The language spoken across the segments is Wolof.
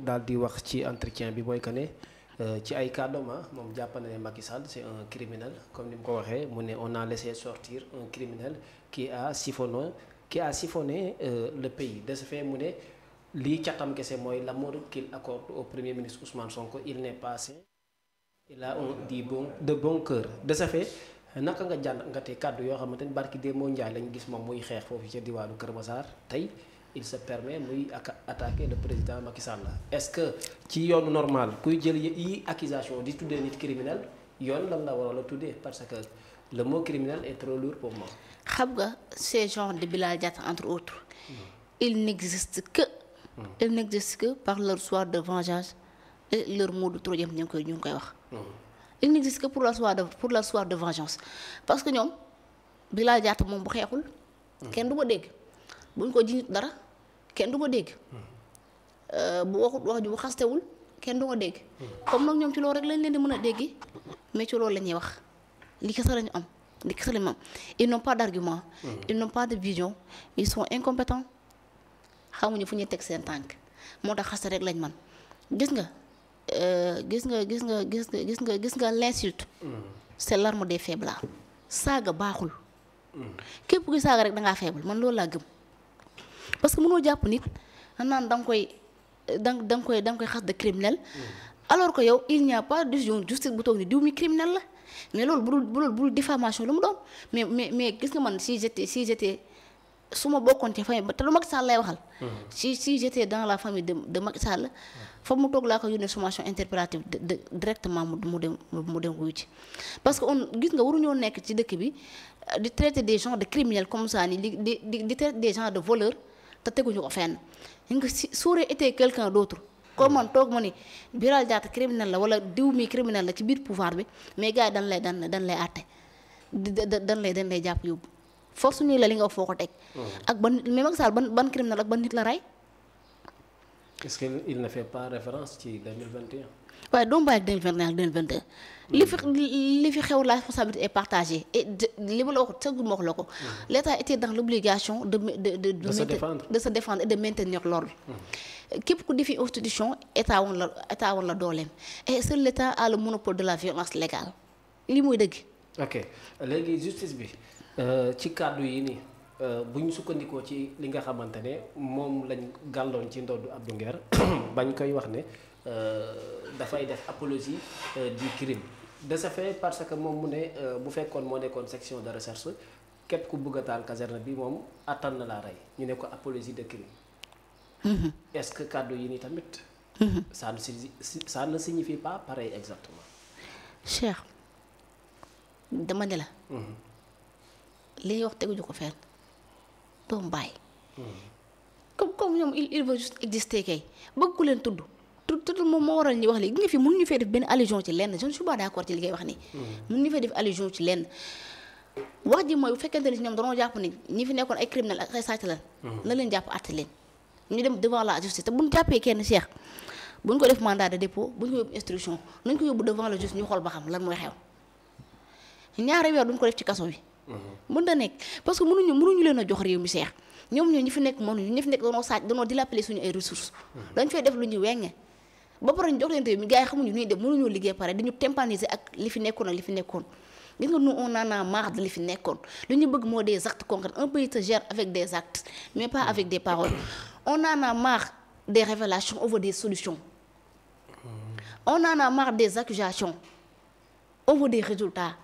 daal di wax ci entretien bi mooy que ne ci ay kàddoom moom jàpp na ne Macky Sall c'est un criminel comme ni mu ko waxee mu ne on a laissé sortir un criminel qui a siphonné le pays de ce fait mu ne lii catam kese mooy l'amour qu'il accorde au premier ministre Ousmane Sonko il n'est pas sain il a de bon cœur de ce fait naka nga jàngatee kàddu yoo xamante ni barki Demba Ndiaye lañu gis moom muy xeex foofu ca diwaanu Kër Massar tey il se permet muy attaquer le président Macky Sall est-ce que ci yoonu normal kuy jël yi accusation di tuddee nit criminel yoon lan la waroon a tuddee parce que le mot criminel est trop lourd pour moi. xam nga ces gens de Bilal Diatta entre autres. ils n'existent que par leur soif de vengeance et leur mot de trop jëm ñu ngi koy wax. il n'existe que pour leur soif de vengeance parce que ñoom Bilal Diatta moom bu xeexul. kenn du ko dégg. buñ ko jiñut dara kenn du ko dégg bu waxut wax ju bu xastewul kenn du ko dégg comme nag ñoom ci loolu rek lañ leen di mën a dégg mais ci loolu la ñuy wax li kese lañu am li kese lañu am ils n'ont pas d'argument ils n'ont pas de vision ils sont incompétents xamuñu fu ñuy teg seen tànk moo tax xaste rek lañ man gis nga l'insulte c'est l'arme des faibles saaga baaxul képp kuy saaga rek dangaa faible man loolu laa gëm parce que mënoo jàpp nit naan da nga koy xas de criminel alors que yow il n'y a pas de justice bu toog ni diw mi criminel la mais loolu bu diffamation lu mu doon mais gis nga man si j'étais su ma bokkoon ci famille te du Macky Sall lay waxal si j'étais dans la famille de Macky Sall fa mu toog laa ko yónnee sommation interpellative directement mu dem wuyu ci parce que on gis nga waruñoo nekk ci dëkk bi di traiter des gens de criminels comme ça ni di traiter des gens de voleurs te teguñu ko fenn nga si suuree été quelqu'un d'autre comme man toog ma ni Bilal Diatta criminel la wala diw mi criminel la ci biir pouvoir bi mais gars yi dañ lay àtte dañ lay jàpp yóbbu force nii la li nga wax foo ko teg ak ban mais Macky Sall ban criminel ak ban nit la rey. est-ce qu'il ne fait pas référence ci 2021. waaye doo bàyyi 2021 ak 2022 li fi xew la responsabilité est partagée et li ma la wax sax ma wax la ko l'État était dans l'obligation de se défendre et de maintenir l'ordre képp ku defi institution état woon la dooleem et seul l'État a le monopole de la violence légale li muy dëgg. ok léegi justice bi ci kàddu yi nii bu ñu sukkandikoo ci li nga xamante ne moom lañ gàlloon ci ndoddu Abdou Nguer bañ koy wax ne dafay def apologie du crime de ce fait parce que moom mu ne bu fekkoon moo nekkoon section de recherche képp ku bëgg a taal caserne bi moom attan na laa rey ñu ne ko apologie de crime. est-ce que kàddu yi nii tamit. ça ne signifie pas pareil exactement. Cheikh dama ne la. li ñuy wax teguñu ko fenn doomu bàyyi. comme ñoom il veut juste exister kay bëgg ku leen tudd moom moo waral ñuy wax léegi nga fi mënuñu fee def benn allusion ci lenn je ne suis pas d'accord ci li ngay wax nii. mënuñu fee def allusion ci lenn wax ji mooy bu fekkente ni ñoom dañoo jàpp ni ñi fi nekkoon ay criminel ak ay sàcc la. na leen jàpp àtte leen ñu dem devant la justice te bu ñu jàppee kenn Cheikh bu ñu ko def mandat de dépôt bu ñu ko yóbbu instruction nañ ko yóbbu devant la justice ñu xool ba xam lan mooy xew ñaari weer duñ ko def ci kaso bi. mën na nekk parce que mënuñu leen a jox réew mi Cheikh ñoom ñi fi nekk mënuñu ñi fi nekk dañoo sàcc dañoo dilapider suñu ay ressources dañ fay def lu ñu wenge ba pare ñu jox leen réew mi gars yi xamuñu ñuy def mënuñoo liggéey pare dañu tympaniser ak li fi nekkoon gis nga nous on en a marre de li fi nekkoon li ñu bëgg moo des actes concrets un pays se gère avec des actes mais pas avec des paroles on en a marre des révélations on veut des solutions on en a marre des accusations on veut des résultats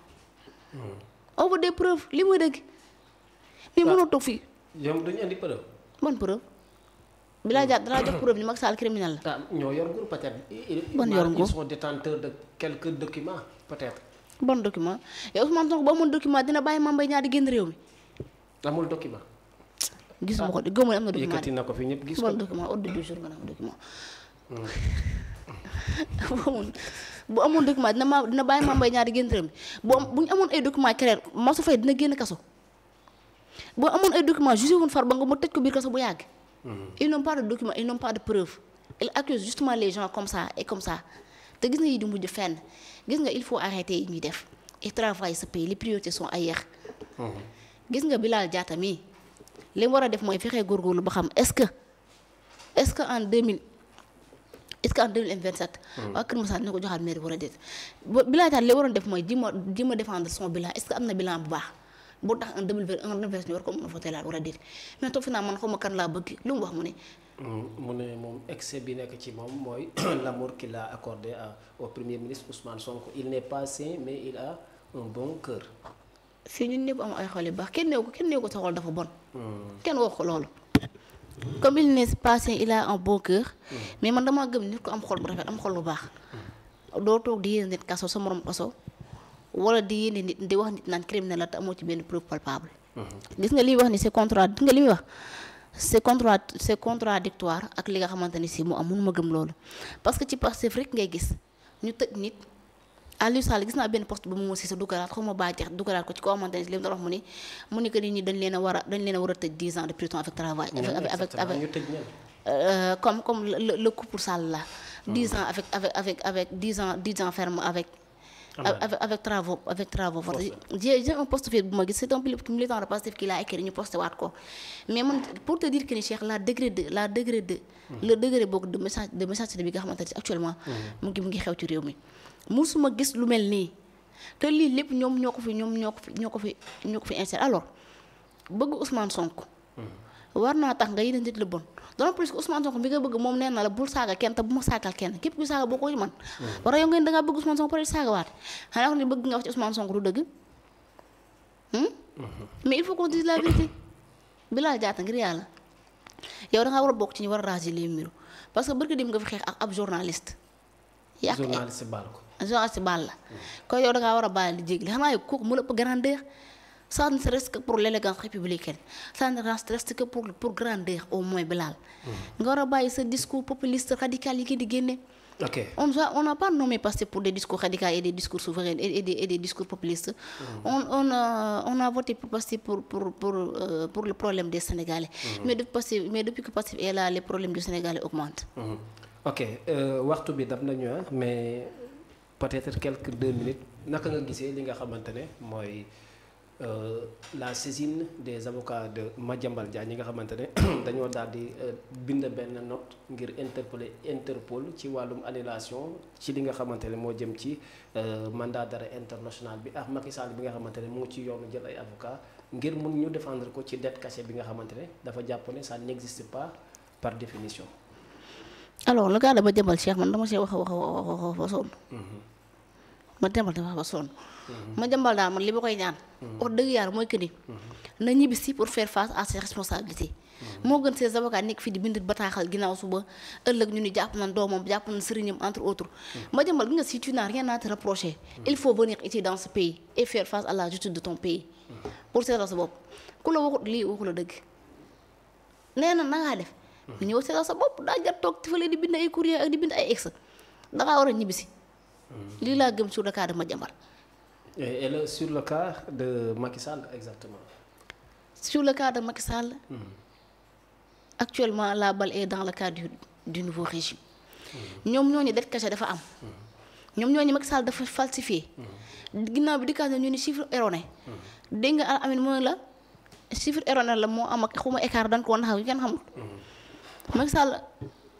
on veut des preuves li muy dëgg mais mënoo toog fii. ñoom duñu andi preuve. ban preuve Bilal Diatta danaa jox preuve ni Macky Sall criminel la. ñoo yor nguur peut-être. ban yor nguur ils sont détenteurs de quelques documents peut-être. ban document yow Ousmane Sonko ba amoon document dina bàyyi Mame Mbaye Niang di génn réew mi. amul document. gisuma ko gëmul am na document yëkkati na ko fi ñëpp gis ko. ban document ordre du jour nga am document. bu amoon document dina bàyyi Mame Mbaye Niang di génn réew mi bu ñu amoon ay document clair Mansour Faye dina génn kaso boo amoon ay document jugé woon Farba Ngom mu tëj ko biir kaso bu yàgg. ils n'ont pas de document ils n'ont pas de preuve ils accusent justement les gens comme ça et comme ça te gis nga yi du mujj fenn gis nga il faut arrêter yi ñuy def et travailler ce pays les priorités sont ailleurs. gis nga Bilal Diatta mii li mu war a def mooy fexe góorgóorlu ba xam est-ce que en est-ce que en 2027. waa Kër Massar dina ko joxaat mairie war a déet bilan daal li waroon def mooy ji ma défendre son bilan est-ce que am na bilan bu baax boo tax en 2021 ñu war ko mën a voté laat war a déet mais toog fi naa man xaw ma kan laa bëgg lu mu wax mu ne. moom excès bi nekk ci moom mooy l'amour qu'il a accordé au premier ministre Ousmane Sonko il n'est pas sain mais il a un bon cœur. fii ñun ñëpp am ay xol yu baax kenn néew ko sa xol dafa bon. kenn wax ko loolu. comme il n'est pas sain il a un bon cœur. mais man damaa gëm nit ko am xol bu rafet am xol bu baax. doo toog di yéene nit kaso sa morom kaso wala di yéene nit di wax nit naan criminel la te amoo ci benn preuve palpable. gis nga li wax ni c'est li muy wax. c'est contradictoire ak li nga xamante ni si mu am mënuma gëm loolu parce que ci Pastef rek ngay gis ñu tëj nit Aliou Sall gis naa benn poste ba mu si sa dugalaat xaw ma bàjjeex dugalaat ko ci koo xamante ni si li mu doon wax mu ni que nit ñi dañ leen a war a tëj 10 ans de prison avec travail avec comme le couple Sall là 10 ans avec 10 ans ferme avec travaux j'ai un poste fait bu ma gis c'est un militant de Pastef qui l'a écrit ñu posté waat ko mais man pour te dire que ni Cheikh le degré boobu de méchanceté bi nga xamante ne actuellement mu ngi xew ci réew mi musuma gis lu mel nii te lii lépp ñoom ñoo ko fi installé alors bëgg Ousmane Sonko war naa tax nga yéene nit lu bon d'autant plus que Ousmane Sonko bi nga bëgg moom nee na la bul saaga kenn te bu ma saagal kenn képp ku saaga boo ko ci man war a yow ngeen dangaa bëgg Ousmane Sonko peut être saaga waate xanaa ko ni bëgg nga wax ci Ousmane Sonko du dëgg mais il faut qu'on dise la vérité Bilal Diatta ngir yàlla yow dangaa war a bokk ci ñu war a raser les murs parce que barki dem nga fi xeex ak ab journaliste journaliste baal la kon yow dangaa war a bàyyi di jégli xanaa yow kooku mu la ëpp grandeur ça ne reste que pour l'élégance républicaine ça ne reste que pour grandeur au moins Bilal nga war a bàyyi sa discours populiste radical yi ki di génne on n'a pas nommé Pastef pour des discours radicaux et des discours souverains et des discours populistes on a voté pour Pastef pour le problème des Sénégalais mais depuis que Pastef est là les problèmes du Sénégalais augmentent waxtu bi dab nañu mais peut-être quelques 2 minutes naka nga gisee li nga xamante ne mooy la saisine des avocats de Madiambal Diagne ñi nga xamante ne dañoo daal di bind benn note ngir interpeller Interpol ci wàllum annulation ci li nga xamante ne moo jëm ci mandat d'arrêt international bi ak Macky Sall bi nga xamante ne mu ngi ci yoonu jël ay avocats ngir mun ñu défendre ko ci dette cachée bi nga xamante ne dafa jàpp ne ça n'existe pas par définition. alors le cas de Madiambal Cheikh man dama see wax ba sonn. Madiambal dafa wax ba sonn. Madiambal daal man li ma koy ñaan. wax dëgg yàlla mooy que ni. na ñibbisi pour faire face à ses responsabilités. moo gën ses avocats nekk fii di bind bataaxal ginnaaw suba ëllëg ñu ni jàpp nañ doomam jàpp nañ sëriñam entre autres. Madiambal bi nga si tu n'as rien à te reprocher. il faut venir ici dans ce pays et faire face à la justice de ton pays. pour seetal sa bopp ku la waxut lii waxu la dëgg. nee na na ngaa def. ñëw seetal sa bopp daa jar toog ci fële di bind ay courrier ak di bind ay ex dangaa war a ñibbisi. lii laa gëm sur le cas de Madiambal. et sur le cas de Macky Sall exactement. sur le cas de Macky Sall. actuellement la balle est dans le cas du nouveau régime. ñoom ñooñu dette cachée dafa am. ñoom ñooñu Macky Sall dafa falsifié. ginnaaw bi di kaas ñu ni chiffre erroné. dégg nga Al Amine mooy la chiffre erroné la moo am ak xuma écart dañ koo naxaw kenn xamul. Macky Sall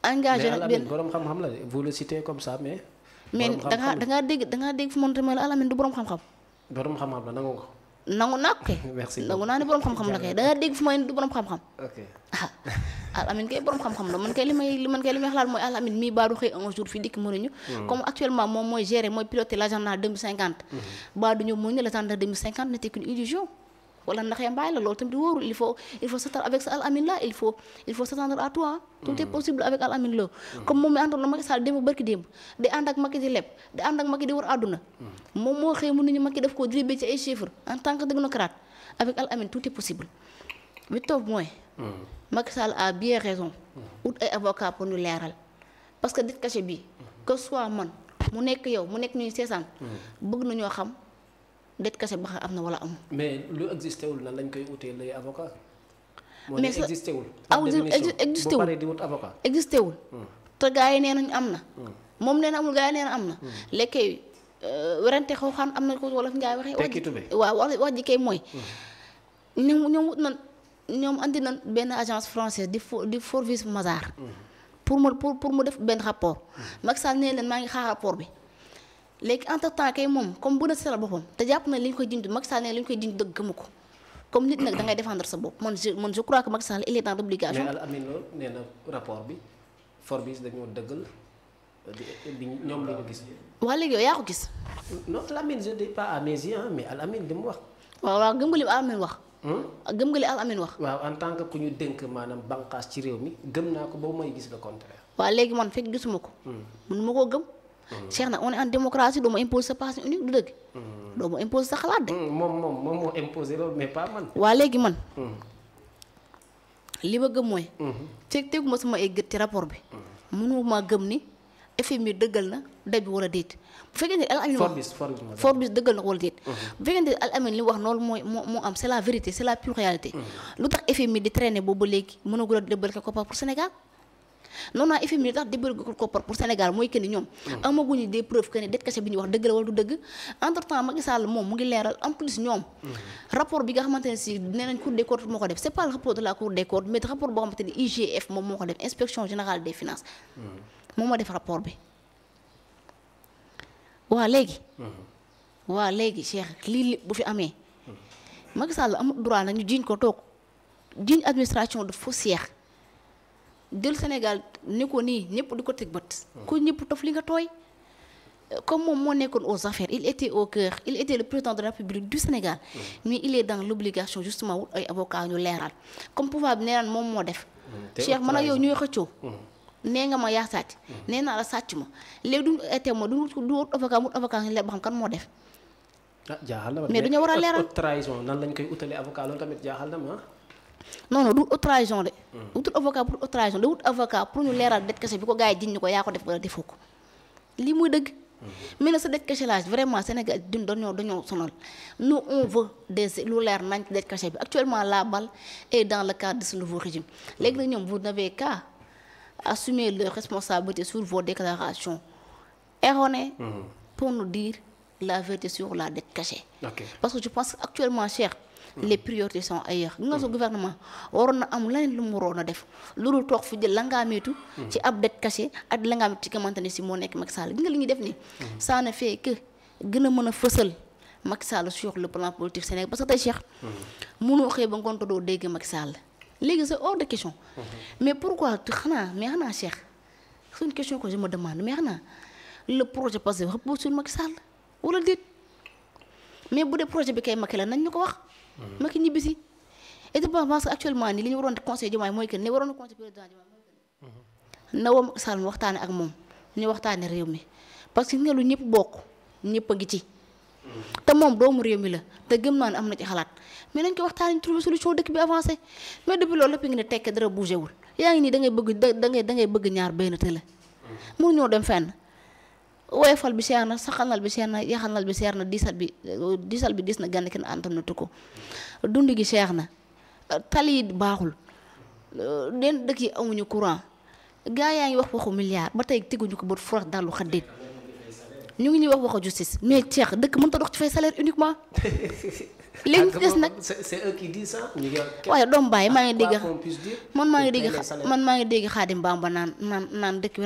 engagé na benn borom xam-xam la de vous le citez comme ça mais. dangaa dégg fu monte la Al Amine du borom xam-xam. borom xam-xam la nangu ko. nangu naa ko kay. merci nangu naa ne borom xam-xam la kay dangaa dégg fu may du borom xam-xam. ok Al Amine kay borom xam-xam la man kay li may xalaat mooy Al Amine mii baa du xëy un jour fii dikk mënuñu. comme actuellement moom mooy gérer mooy piloter l'agenda 2050. baa du ñëw mu ne l'agenda 2050 n'était qu'une illusion. wala ndax ya mbaay la loolu tamit wóorul il faut s'attendre avec sa Al Amine là il faut s'attendre à toi. tout est possible avec Al Amine la. comme moom mi àndoon na Macky Sall démb barki démb di ànd ak Macky di leb di ànd ak Macky di war àdduna. moom moo xëy mënuñu Macky def ko dribble ci ay chiffres en tant que technocrate avec Al Amine tout est possible. bi toog mooy. Macky Sall a bien raison. ut ay avocat pour ñu leeral parce que dette cachée bi que soit man mu nekk yow mu nekk ñuy seesaan. bëgg nañoo xam. dette cachée ba am na wala amul. mais lu existé wul nan lañ koy utee lay avocat. mais sa existé wul. existé wul bu paree di wut avocat. existé wul. te gars yi nee nañ am na. moom nee na amul gars yi nee na am na. léegi werante xaw xaan am na ko wala fi ngay waxee. tekki tube waaw wax ji kay mooy. ñoom wut na ñoom andi na benn agence française di Forvis Mazars. pour mu def benn rapport. Macky Sall nee leen maa ngi xaar rapport bi léegi entre temps kay moom comme bu na seetal boppam te jàpp na li ñu koy jiñ Macky Sall nee li ñu koy jiñ dëgg gëmu ko comme nit nag da ngay défendre sa bopp man je crois que Macky Sall il est dans l'obligation. mais Al Amine Lo nee na rapport bi Forbes dañoo dëggal bi ñoom la ñu gis. waa léegi yow yaa ko gis. non Al Amine je dis pas à mes yeux mais Al Amine li mu wax. waaw gëm nga li Al Amine wax. gëm nga li Al Amine wax. waaw en tant que ku ñu dénk maanaam bànqaas ci réew mi gëm naa ko boobu mooy gis le contraire. waaw léegi man fekk gisuma ko. mun ma koo gëm. Cheikh nag on est en démocratie doo ma imposer sa passé unique du dëgg. doo ma imposer sa xalaat de. moom moo imposer loolu mais pas man. waa léegi man. li ma gëm mooy. fekk teguma sama ay gët ci rapport bi. mënuma gëm ni FMI dëggal na daj bi wala déet bu fekkee ne Al Amine wax Forbes dëggal na ko wala déet. bu fekkee ne Al Amine li wax loolu mooy moo am c'est la vérité c'est la pure réalité. lu tax FMI di traîner boobu ba léegi mënagul a débloquer koppar pour Sénégal. non FMI tax débloquer koppar pour Sénégal mooy que ni ñoom. amaguñu des preuves que ne dette cachée bi ñu wax dëgg la wala du dëgg. entre temps Macky Sall moom mu ngi leeral en plus ñoom. rapport bi nga xamante ne si nee nañ Cour des comptes moo ko def c'est pas le rapport de la Cour des comptes mais rapport boo xamante ne IGF moom moo ko def inspection générale des finances. moom moo def rapport bi. waa léegi Cheikh lii bu fi amee. Macky Sall amul droit na ñu jiiñ ko toog jiiñ administration de faussaire. jël Sénégal ni ko nii ñëpp di ko teg bët. ku ñëpp tof li nga tooy. comme moom moo nekkoon aux affaires il était au cœur il était le président de la République du Sénégal. mais il est dans l'obligation justement wut ay avocats ñu leeral comme pouvoir bi nee naan moom moo def. Cheikh man ak yow ñuy xëccoo. nee nga ma yaa sàcc. nee naa la sàcc ma léegi du été ma du wut avocat ñu leer ba xam kan moo def. jaaxal na ma mais dañoo war a leeral haute trahison nan lañ koy utalee avocat loolu tamit jaaxal na ma. non du haute trahison de. wutul avocat pour haute trahison de wut avocat pour ñu leeral dette cachée bi ko gars yi jiñ ñu ko yaa ko def wala defoo ko lii muy dëgg. mais nag sa dette cachée là vraiment Sénégal dañoo sonal nous on veut lu leer nañ ci dette cachée bi actuellement la balle est dans le cadre de ce nouveau régime léegi nag ñoom vous n'avez qu'à assumer leurs responsabilités sur vos déclarations erronées pour nous dire la vérité sur la dette cachée. Parce que je pense actuellement cher. Les priorités sont ailleurs nga sa gouvernement waroon na am leneen lu mu waroon a def loolu toog fi jël la ngaa meetu ci ab dette cachée ak la ngaa meetu ci xamante ne si moo nekk Macky Sall gi nga li ñuy def nii ça ne fait que gën a mën a fësal Macky Sall sur le plan politique Sénégal parce que tey Cheikh mënoo xëy ba ngoon doo dégg Macky Sall léegi c'est hors de question mais pourquoi xanaa Cheikh c'est une question que je me demande mais xanaa le projet passé repose sur Macky Sall wala déet mais bu dee projet bi kay Macky la nañ ñu ko wax Macky ñibbisi et je pense que actuellement nii li ñu waroon conseil Diomaye mooy que ni waroon conseil président Diomaye mooy que na woo Macky Sall mu waxtaane ak moom ñu waxtaane réew mi parce que nga lu ñëpp bokk ñëpp a ngi ci te moom doomu réew mi la te gëm naa ne am na ci xalaat mais nañ ko waxtaane ñu trouver solution dëkk bi avancé mais depuis loolu lépp ngi ne tekk dara bougé wul yaa ngi nii da ngay bëgg ñaar benn tëla mënu ñoo dem fenn woyofal bi seer na saxanal bi seer na yaxanal bi seer na diisal bi diis na gànn kenn antanatu ko dund gi seer na tali yi baaxul den dëkk yi amuñu courant gaa yaa ngi wax waxu milliard ba tey teguñu ko bët furax dallu xaddeet ñu ngi ñuy wax waxu justice mais ceex dëkk mënut a dox ci fay salaire uniquement léegi des nag c'est eux qui disent ça waaye doom bàyyi maa ngi dégg Xaadim Bamba naan dëkk bi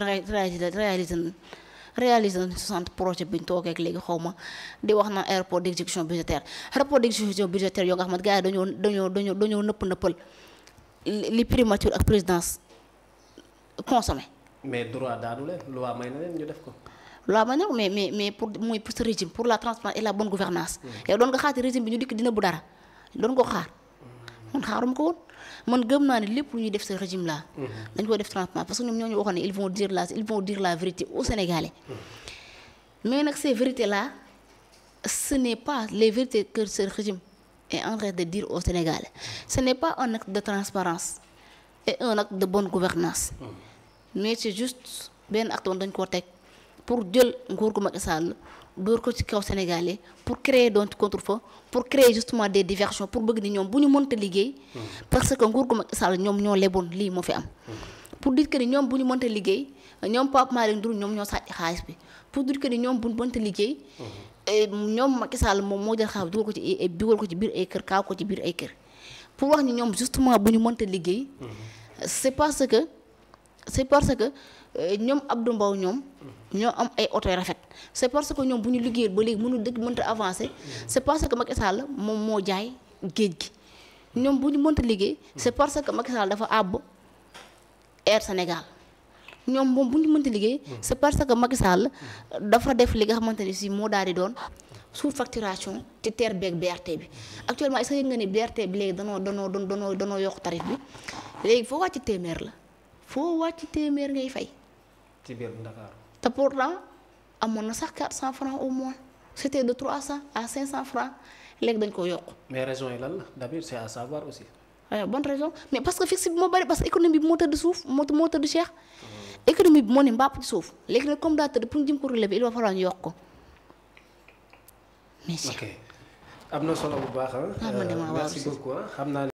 réalisé na 60 projets bi ñu toogee ak léegi xaw ma di wax naan aéroport d'exécution budgétaire yoo nga xamante gars yi dañoo nëppal li primature ak présidence consommé. mais droit daanu leen loi may na leen ñu def ko. loi may na mais pour ce régime pour la transparence et la bonne gouvernance yow doon nga xaati régime bi ñu dikk dina bu dara doon ko xaar man xaaruma ko woon man gëm naa ne lépp lu ñuy def ce régime là dañ koy def transparence parce que ñoom ñoo ñu waxoon ne ils vont dire la vérité aux Sénégalais mais nag ces vérités là ce n'est pas les vérités que ce régime est en train de dire aux Sénégalais ce n'est pas un acte de transparence et un acte de bonne gouvernance mais c'est juste benn acte woon dañ koo teg pour jël nguur gu Macky Sall dóor ko ci kaw Sénégalais pour créer donc contre-feu pour créer justement des diversions pour bëgg ni ñoom bu ñu mënta liggéey parce que nguur gu Macky Sall ñoom ñoo leboon lii moo fi am pour dire que ni ñoom bu ñu mënta liggéey ñoom Pape Malick Ndour ñoom ñoo sàcc xaalis bi pour dire que ni ñoom bu ñu mënta liggéey ñoom Macky Sall moom moo jël xaalis dugal ko ci biir ay kër kaaw ko ci biir ay kër pour wax ni ñoom justement bu ñu mënta liggéey c'est parce que c'est parce que ñoom Abdou Mbow ñoom ñoo am ay oto yu rafet c'est parce que ñoom bu ñu liggéey ba léegi dëkk mënta avancer c'est parce que Macky Sall moom moo jaay géej gi ñoom bu ñu mënta liggéey c'est parce que Macky Sall dafa àbb Air Sénégal ñoom moom bu ñu mënta liggéey c'est parce que Macky Sall dafa def li nga xamante ni si moo daal di doon sous-facturation te TER beeg BRT bi actuellement est-ce que yëg nga ni BRT bi léegi danoo yokk tarif bi léegi foo wàcc téeméer la foo wàcc téeméer ngay fay. ci biir Dakar. te pourtant amoon na sax 400 francs au mois c'était de 300 à 500 francs léegi dañ ko yokk. mais raison yi lan la d'habitude c'est à savoir aussi. waaw bonne raison mais parce que fixe bi moo bari parce que économie bi moo tëdd suuf moo tëdd Cheikh. économie bi moo ne mbàpp ci suuf léegi nag comme daa tëdd pour ñu jëm ko relever il va falloir ñu yokk ko. ok am na solo bu baax ah. merci beaucoup xam naa